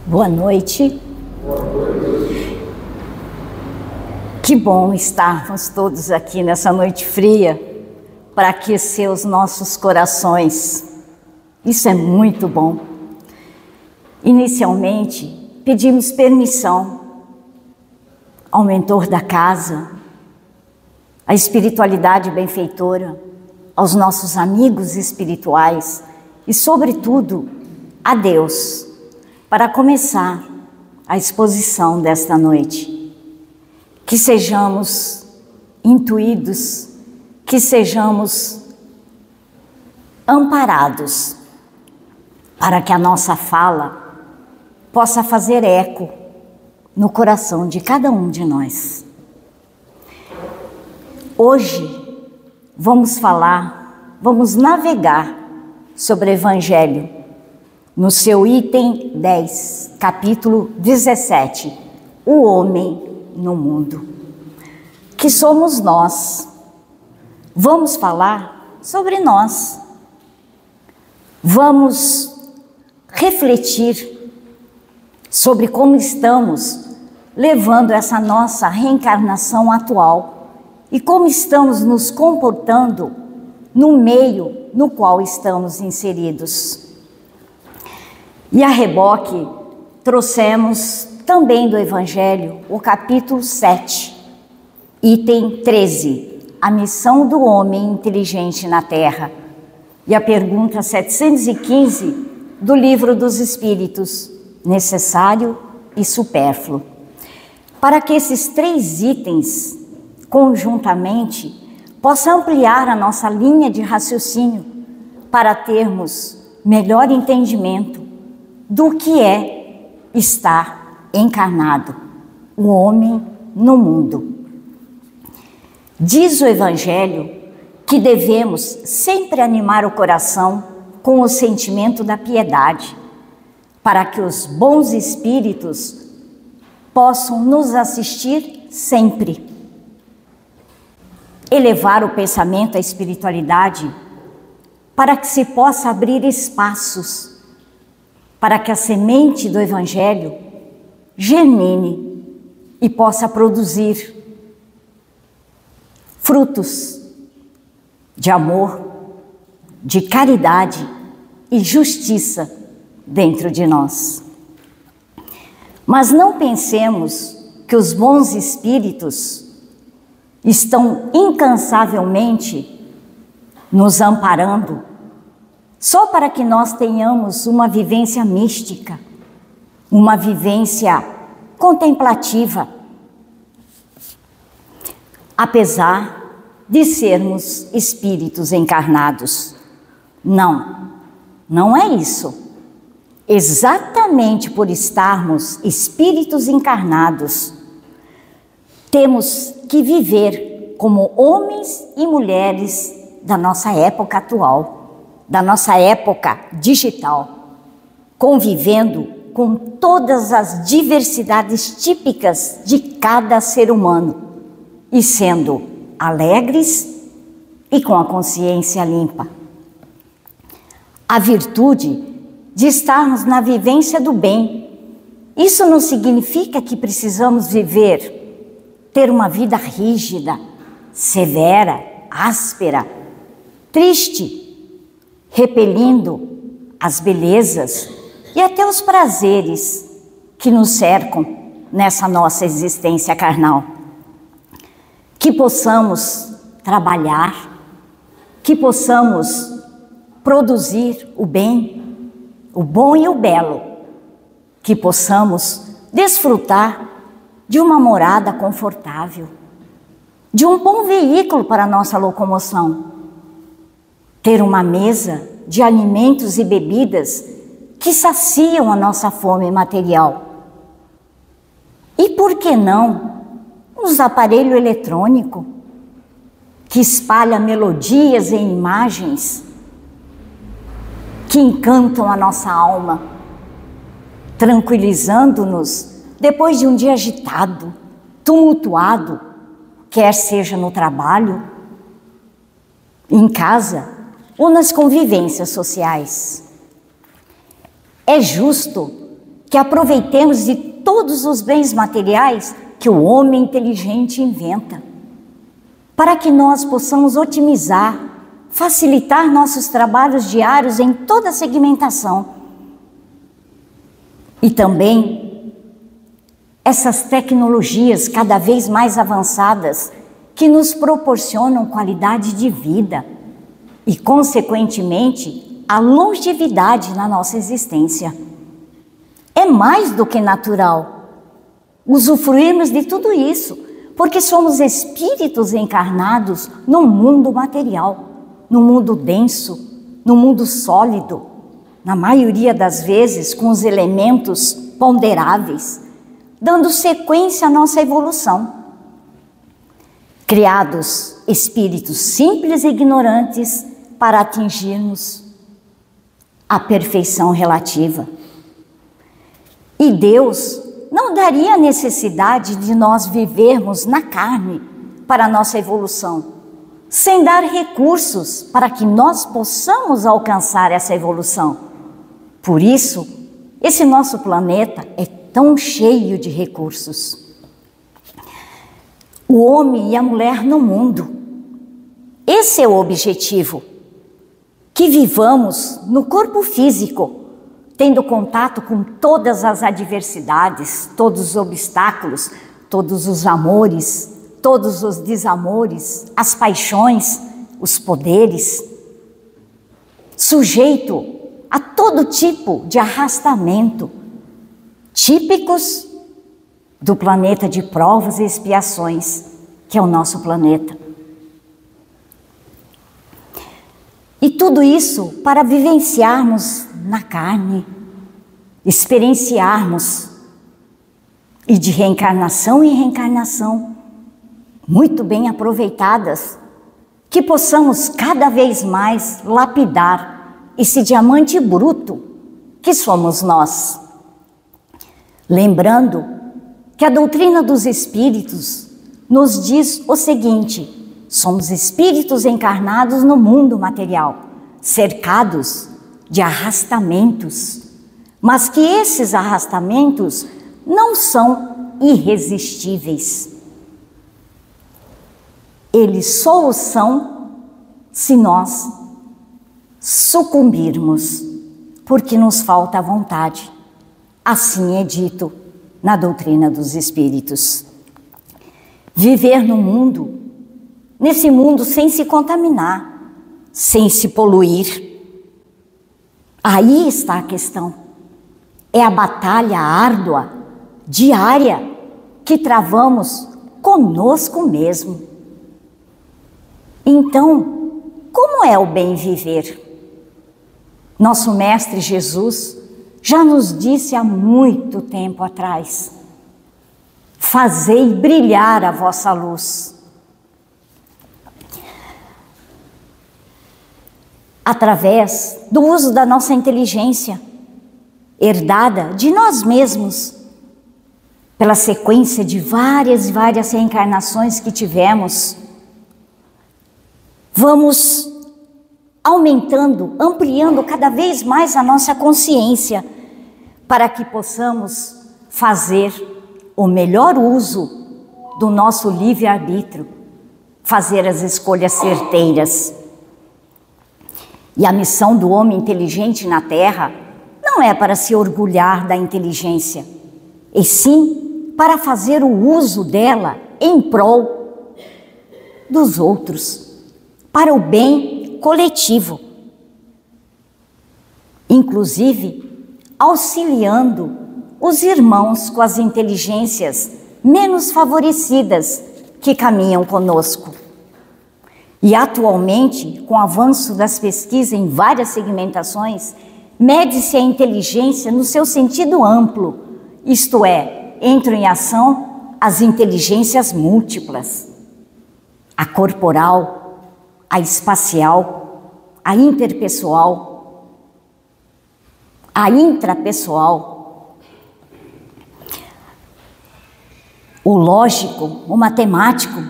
Boa noite. Que bom estarmos todos aqui nessa noite fria para aquecer os nossos corações. Isso é muito bom. Inicialmente, pedimos permissão ao mentor da casa, à espiritualidade benfeitora, aos nossos amigos espirituais e, sobretudo, a Deus, para começar a exposição desta noite. Que sejamos intuídos, que sejamos amparados, para que a nossa fala possa fazer eco no coração de cada um de nós. Hoje vamos navegar sobre o Evangelho, no seu item 10, capítulo 17, o homem no mundo, que somos nós. Vamos falar sobre nós. Vamos refletir sobre como estamos levando essa nossa reencarnação atual e como estamos nos comportando no meio no qual estamos inseridos. E a reboque, trouxemos também do Evangelho o capítulo 7, item 13, a missão do homem inteligente na Terra, e a pergunta 715 do Livro dos Espíritos, necessário e supérfluo. Para que esses três itens, conjuntamente, possam ampliar a nossa linha de raciocínio para termos melhor entendimento do que é estar encarnado, o homem no mundo. Diz o Evangelho que devemos sempre animar o coração com o sentimento da piedade, para que os bons espíritos possam nos assistir sempre. Elevar o pensamento à espiritualidade para que se possa abrir espaços para que a semente do Evangelho germine e possa produzir frutos de amor, de caridade e justiça dentro de nós. Mas não pensemos que os bons espíritos estão incansavelmente nos amparando só para que nós tenhamos uma vivência mística, uma vivência contemplativa, apesar de sermos espíritos encarnados. Não é isso. Exatamente por estarmos espíritos encarnados, temos que viver como homens e mulheres da nossa época atual, da nossa época digital, convivendo com todas as diversidades típicas de cada ser humano e sendo alegres e com a consciência limpa. A virtude de estarmos na vivência do bem, isso não significa que precisamos ter uma vida rígida, severa, áspera, triste, repelindo as belezas e até os prazeres que nos cercam nessa nossa existência carnal. Que possamos trabalhar, que possamos produzir o bem, o bom e o belo, que possamos desfrutar de uma morada confortável, de um bom veículo para a nossa locomoção, ter uma mesa de alimentos e bebidas que saciam a nossa fome material. E por que não um aparelho eletrônico que espalha melodias e imagens que encantam a nossa alma, tranquilizando-nos depois de um dia agitado, tumultuado, quer seja no trabalho, em casa ou nas convivências sociais. É justo que aproveitemos de todos os bens materiais que o homem inteligente inventa, para que nós possamos otimizar, facilitar nossos trabalhos diários em toda a segmentação. E também essas tecnologias cada vez mais avançadas que nos proporcionam qualidade de vida e, consequentemente, a longevidade na nossa existência. É mais do que natural usufruirmos de tudo isso, porque somos espíritos encarnados no mundo material, no mundo denso, no mundo sólido, na maioria das vezes com os elementos ponderáveis, dando sequência à nossa evolução. Criados espíritos simples e ignorantes para atingirmos a perfeição relativa. E Deus não daria necessidade de nós vivermos na carne para a nossa evolução, sem dar recursos para que nós possamos alcançar essa evolução. Por isso, esse nosso planeta é tão cheio de recursos. O homem e a mulher no mundo, esse é o objetivo. Que vivamos no corpo físico, tendo contato com todas as adversidades, todos os obstáculos, todos os amores, todos os desamores, as paixões, os poderes, sujeito a todo tipo de arrastamento, típicos do planeta de provas e expiações, que é o nosso planeta. E tudo isso para vivenciarmos na carne, experienciarmos, e de reencarnação em reencarnação, muito bem aproveitadas, que possamos cada vez mais lapidar esse diamante bruto que somos nós. Lembrando que a doutrina dos espíritos nos diz o seguinte: somos espíritos encarnados no mundo material, cercados de arrastamentos, mas que esses arrastamentos não são irresistíveis. Eles só o são se nós sucumbirmos, porque nos falta a vontade. Assim é dito na doutrina dos espíritos. Viver no mundo, nesse mundo sem se contaminar, sem se poluir. Aí está a questão. É a batalha árdua, diária, que travamos conosco mesmo. Então, como é o bem viver? Nosso Mestre Jesus já nos disse há muito tempo atrás: fazei brilhar a vossa luz. Através do uso da nossa inteligência, herdada de nós mesmos, pela sequência de várias e várias reencarnações que tivemos, vamos aumentando, ampliando cada vez mais a nossa consciência, para que possamos fazer o melhor uso do nosso livre-arbítrio, fazer as escolhas certeiras. E a missão do homem inteligente na Terra não é para se orgulhar da inteligência, e sim para fazer o uso dela em prol dos outros, para o bem coletivo, inclusive auxiliando os irmãos com as inteligências menos favorecidas que caminham conosco. E atualmente, com o avanço das pesquisas em várias segmentações, mede-se a inteligência no seu sentido amplo, isto é, entram em ação as inteligências múltiplas, a corporal, a espacial, a interpessoal, a intrapessoal, o lógico, o matemático.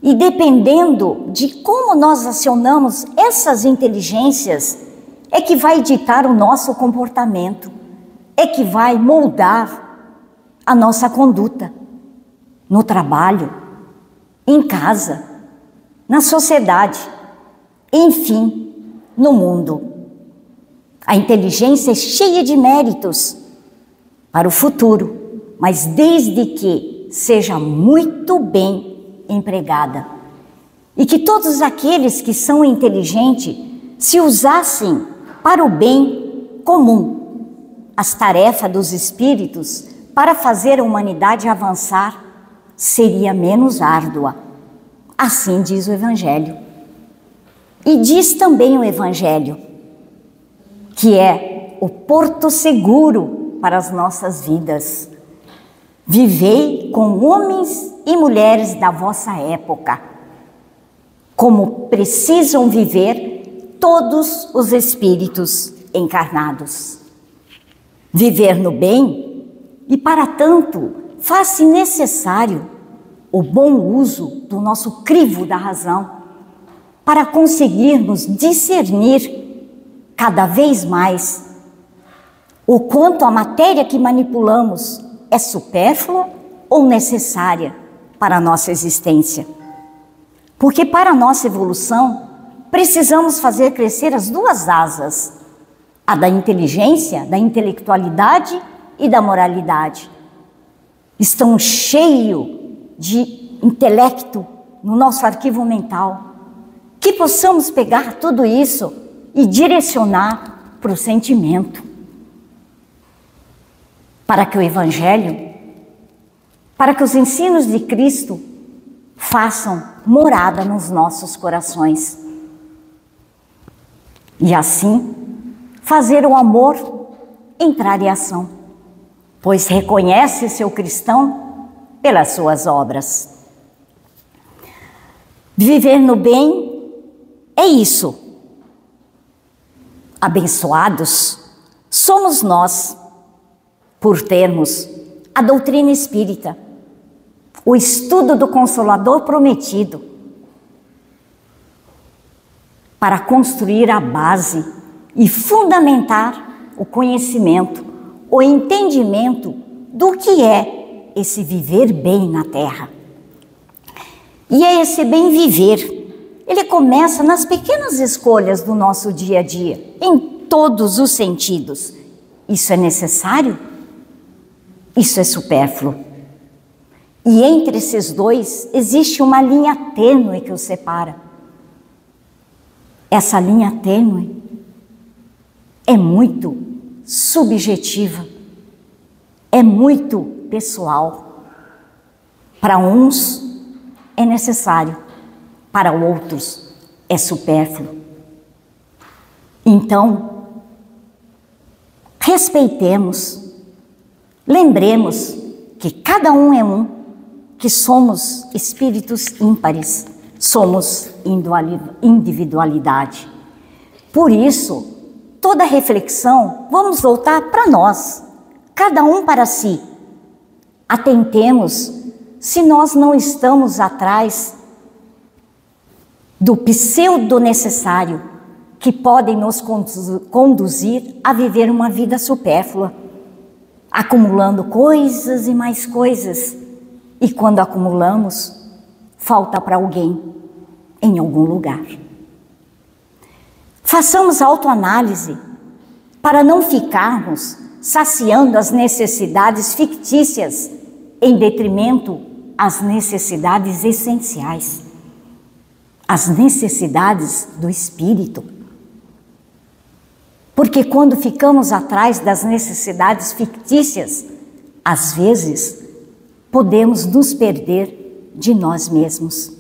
E dependendo de como nós acionamos essas inteligências, é que vai ditar o nosso comportamento. é que vai moldar a nossa conduta no trabalho, em casa, na sociedade, enfim, no mundo. A inteligência é cheia de méritos para o futuro, mas desde que seja muito bem empregada. E que todos aqueles que são inteligentes se usassem para o bem comum, as tarefas dos espíritos para fazer a humanidade avançar seria menos árdua. Assim diz o Evangelho. E diz também o Evangelho, que é o porto seguro para as nossas vidas. Vivei com homens e mulheres da vossa época, como precisam viver todos os espíritos encarnados. Viver no bem, e para tanto faz-se necessário o bom uso do nosso crivo da razão, para conseguirmos discernir cada vez mais o quanto a matéria que manipulamos é supérflua ou necessária para a nossa existência. Porque para a nossa evolução, precisamos fazer crescer as duas asas, a da inteligência, da intelectualidade e da moralidade. Estão cheios de intelecto no nosso arquivo mental, que possamos pegar tudo isso e direcionar para o sentimento, para que o Evangelho, para que os ensinos de Cristo façam morada nos nossos corações. E assim, fazer o amor entrar em ação, pois reconhece seu cristão pelas suas obras. Viver no bem é isso. Abençoados somos nós por termos a doutrina espírita, o estudo do Consolador prometido, para construir a base e fundamentar o conhecimento, o entendimento do que é esse viver bem na Terra. E é esse bem viver, ele começa nas pequenas escolhas do nosso dia a dia, em todos os sentidos. Isso é necessário? Isso é supérfluo. E entre esses dois existe uma linha tênue que os separa. Essa linha tênue é muito subjetiva, é muito pessoal. Para uns é necessário, para outros é supérfluo. Então, respeitemos, lembremos que cada um é um, que somos espíritos ímpares, somos individualidade. Por isso, toda reflexão, vamos voltar para nós, cada um para si. Atentemos se nós não estamos atrás do pseudo necessário que podem nos conduzir a viver uma vida supérflua, acumulando coisas e mais coisas, e quando acumulamos, falta para alguém em algum lugar. Façamos autoanálise para não ficarmos saciando as necessidades fictícias em detrimento às necessidades essenciais, as necessidades do espírito. Porque quando ficamos atrás das necessidades fictícias, às vezes podemos nos perder de nós mesmos.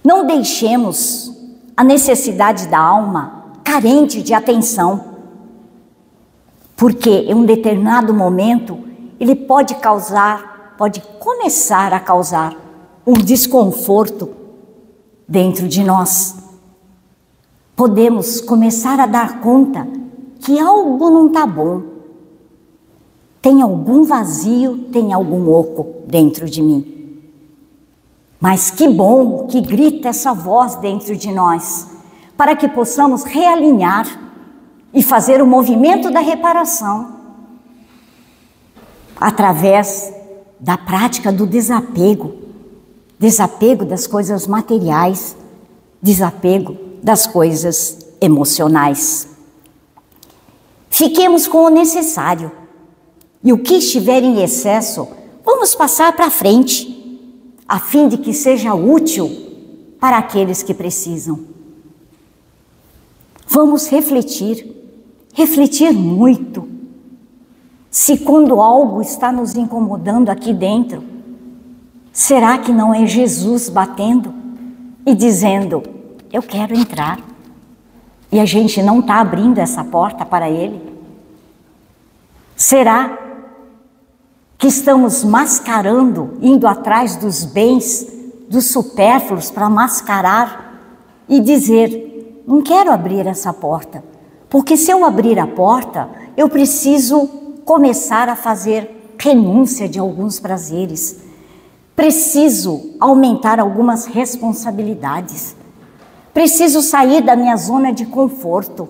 Não deixemos a necessidade da alma carente de atenção, porque em um determinado momento ele pode começar a causar um desconforto dentro de nós. Podemos começar a dar conta que algo não está bom. Tem algum vazio, tem algum oco dentro de mim. Mas que bom que grita essa voz dentro de nós, para que possamos realinhar e fazer o movimento da reparação através da prática do desapego, desapego das coisas materiais, desapego das coisas emocionais. Fiquemos com o necessário e o que estiver em excesso, vamos passar para frente, a fim de que seja útil para aqueles que precisam. Vamos refletir muito. Se quando algo está nos incomodando aqui dentro, será que não é Jesus batendo e dizendo, eu quero entrar, e a gente não está abrindo essa porta para Ele? Será que estamos mascarando, indo atrás dos bens, dos supérfluos para mascarar e dizer, não quero abrir essa porta, porque se eu abrir a porta, eu preciso começar a fazer renúncia de alguns prazeres, preciso aumentar algumas responsabilidades, preciso sair da minha zona de conforto.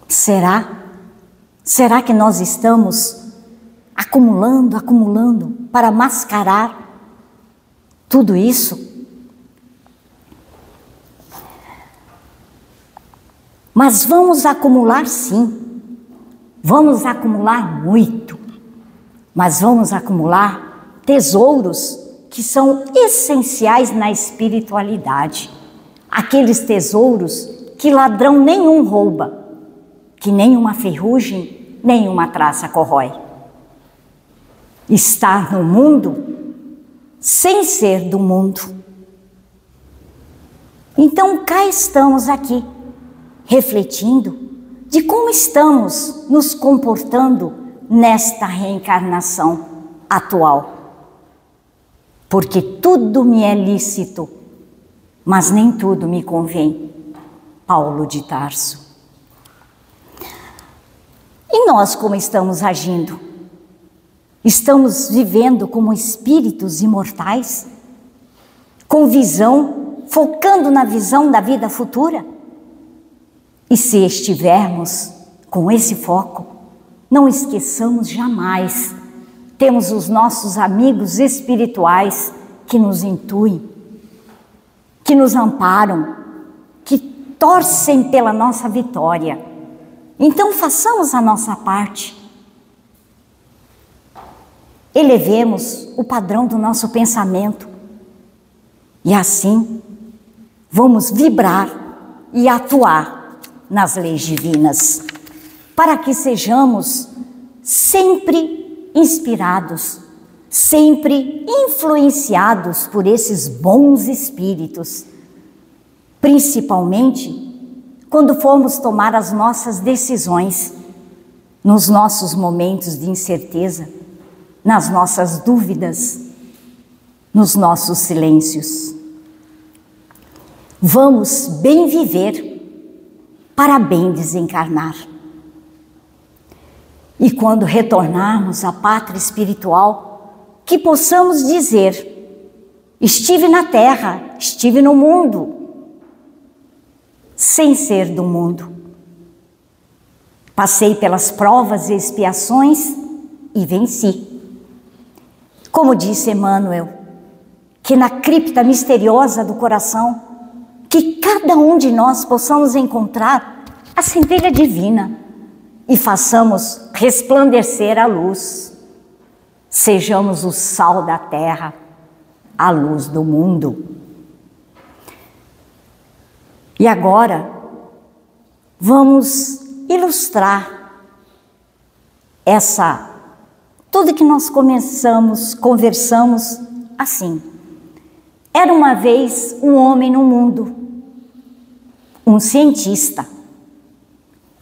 Será que nós estamos acumulando para mascarar tudo isso? Mas vamos acumular sim, vamos acumular muito, mas vamos acumular tesouros que são essenciais na espiritualidade. Aqueles tesouros que ladrão nenhum rouba, que nenhuma ferrugem, nenhuma traça corrói. Estar no mundo sem ser do mundo. Então cá estamos aqui, refletindo de como estamos nos comportando nesta reencarnação atual. Porque tudo me é lícito, mas nem tudo me convém. Paulo de Tarso. E nós como estamos agindo? Estamos vivendo como espíritos imortais? Com visão, focando na visão da vida futura? E se estivermos com esse foco, não esqueçamos jamais, temos os nossos amigos espirituais que nos intuem, que nos amparam, que torcem pela nossa vitória. Então façamos a nossa parte. Elevemos o padrão do nosso pensamento e assim vamos vibrar e atuar nas leis divinas, para que sejamos sempre inspirados, sempre influenciados por esses bons espíritos, principalmente quando formos tomar as nossas decisões, nos nossos momentos de incerteza, nas nossas dúvidas, nos nossos silêncios. Vamos bem viver para bem desencarnar. E quando retornarmos à pátria espiritual, que possamos dizer, estive na terra, estive no mundo, sem ser do mundo. Passei pelas provas e expiações e venci. Como disse Emmanuel, que na cripta misteriosa do coração, que cada um de nós possamos encontrar a centelha divina e façamos resplandecer a luz. Sejamos o sal da terra, a luz do mundo. E agora, vamos ilustrar tudo que nós conversamos assim. Era uma vez um homem no mundo, um cientista.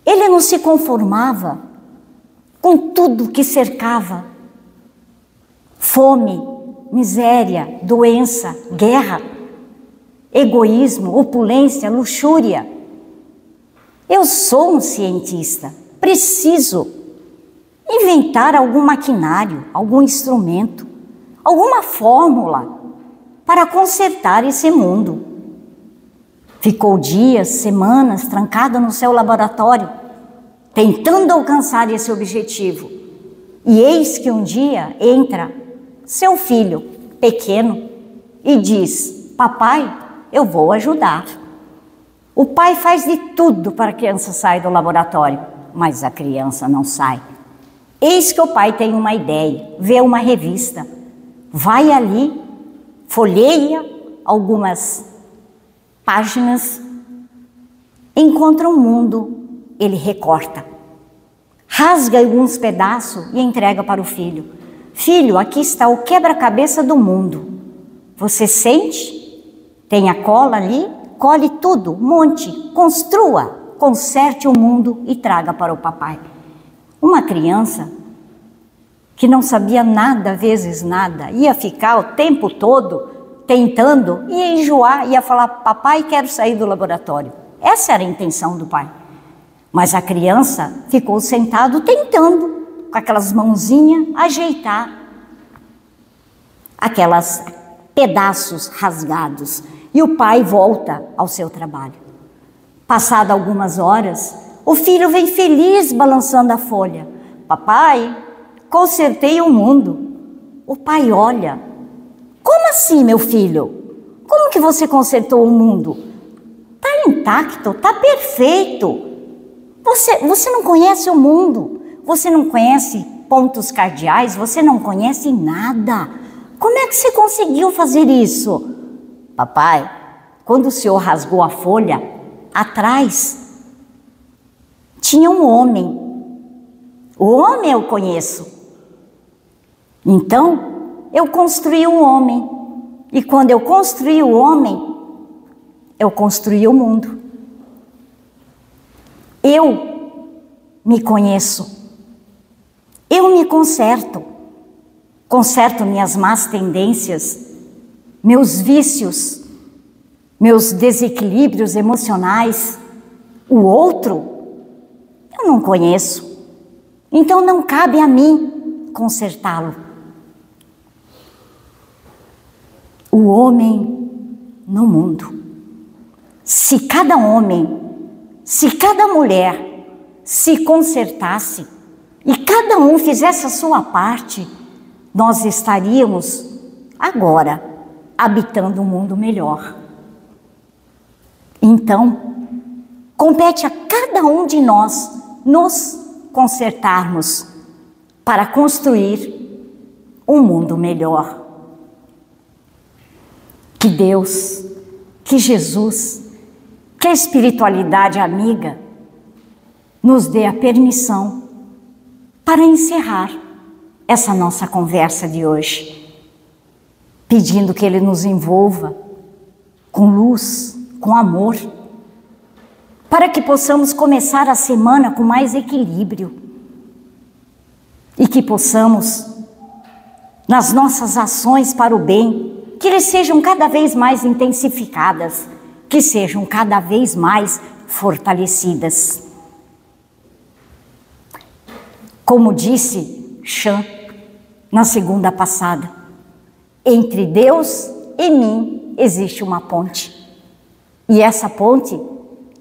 Ele não se conformava com tudo que cercava. Fome, miséria, doença, guerra, egoísmo, opulência, luxúria. Eu sou um cientista, preciso inventar algum maquinário, algum instrumento, alguma fórmula para consertar esse mundo. Ficou dias, semanas, trancada no seu laboratório, tentando alcançar esse objetivo. E eis que um dia entra seu filho pequeno e diz: papai, eu vou ajudar. O pai faz de tudo para a criança sair do laboratório, mas a criança não sai. Eis que o pai tem uma ideia, vê uma revista, vai ali, folheia algumas páginas, encontra um mundo, ele recorta, rasga alguns pedaços e entrega para o filho. Filho, aqui está o quebra-cabeça do mundo. Você sente? Tem a cola ali? Cole tudo, monte, construa, conserte o mundo e traga para o papai. Uma criança que não sabia nada, vezes nada, ia ficar o tempo todo tentando, ia enjoar, ia falar: papai, quero sair do laboratório. Essa era a intenção do pai. Mas a criança ficou sentado tentando, com aquelas mãozinhas, ajeitar aquelas pedaços rasgados. E o pai volta ao seu trabalho. Passado algumas horas, o filho vem feliz balançando a folha. Papai, consertei o mundo. O pai olha. Como assim, meu filho? Como que você consertou o mundo? Está intacto, está perfeito. Você não conhece o mundo. Você não conhece pontos cardeais, você não conhece nada. Como é que você conseguiu fazer isso? Papai, quando o senhor rasgou a folha, atrás tinha um homem. O homem eu conheço. Então, eu construí um homem. E quando eu construí o homem, eu construí o mundo. Eu me conheço. Eu me conserto. Conserto minhas más tendências, meus vícios, meus desequilíbrios emocionais. O outro, eu não conheço. Então não cabe a mim consertá-lo. O homem no mundo. Se cada homem, se cada mulher se consertasse e cada um fizesse a sua parte, nós estaríamos agora habitando um mundo melhor. Então, compete a cada um de nós nos consertarmos para construir um mundo melhor. Que Deus, que Jesus, que a espiritualidade amiga nos dê a permissão para encerrar essa nossa conversa de hoje, pedindo que Ele nos envolva com luz, com amor, para que possamos começar a semana com mais equilíbrio e que possamos, nas nossas ações para o bem, que eles sejam cada vez mais intensificadas, que sejam cada vez mais fortalecidas. Como disse Chan na segunda passada, entre Deus e mim existe uma ponte. E essa ponte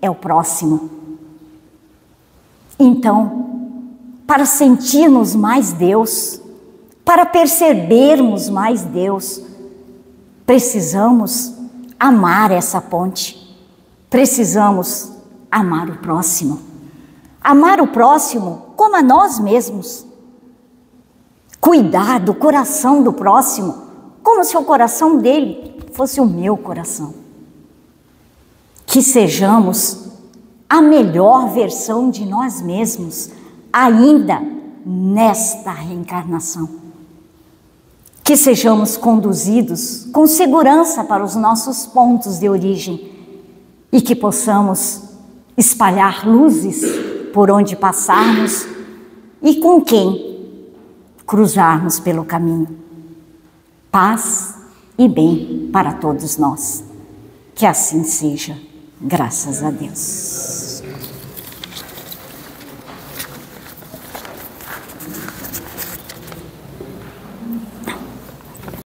é o próximo. Então, para sentirmos mais Deus, para percebermos mais Deus, precisamos amar essa ponte. Precisamos amar o próximo. Amar o próximo como a nós mesmos. Cuidar do coração do próximo, como se o coração dele fosse o meu coração. Que sejamos a melhor versão de nós mesmos, ainda nesta reencarnação. Que sejamos conduzidos com segurança para os nossos pontos de origem e que possamos espalhar luzes por onde passarmos e com quem cruzarmos pelo caminho. Paz e bem para todos nós. Que assim seja, graças a Deus.